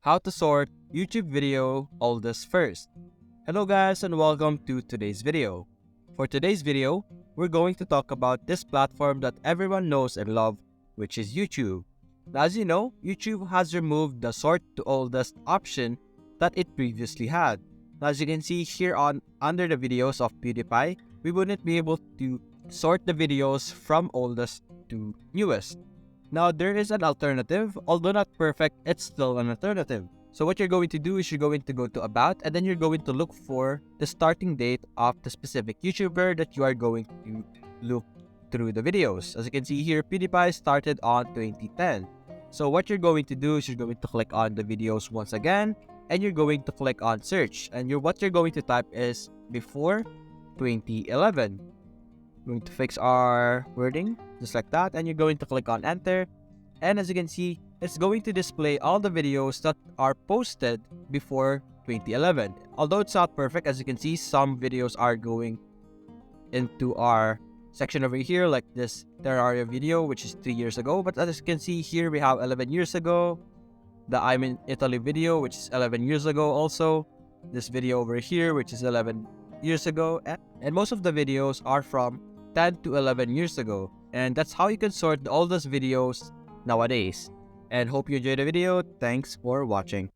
how to sort YouTube video oldest first. Hello guys and welcome to today's video. For today's video, we're going to talk about this platform that everyone knows and loves, which is YouTube. Now, as you know, YouTube has removed the sort to oldest option that it previously had. Now, as you can see here on under the videos of PewDiePie, we wouldn't be able to sort the videos from oldest to newest. Now, there is an alternative, although not perfect, it's still an alternative. So what you're going to do is you're going to go to About, and then you're going to look for the starting date of the specific YouTuber that you are going to look through the videos. As you can see here, PewDiePie started on 2010. So what you're going to do is you're going to click on the videos once again, and you're going to click on search. And what you're going to type is before 2011. Going to fix our wording just like that, and you're going to click on enter, and as you can see, it's going to display all the videos that are posted before 2011. Although it's not perfect, as you can see, some videos are going into our section over here, like this Terraria video, which is 3 years ago. But as you can see here, we have 11 years ago, the I'm in Italy video, which is 11 years ago also, this video over here, which is 11 years ago, and most of the videos are from 10 to 11 years ago. And that's how you can sort the oldest videos nowadays. And hope you enjoyed the video. Thanks for watching.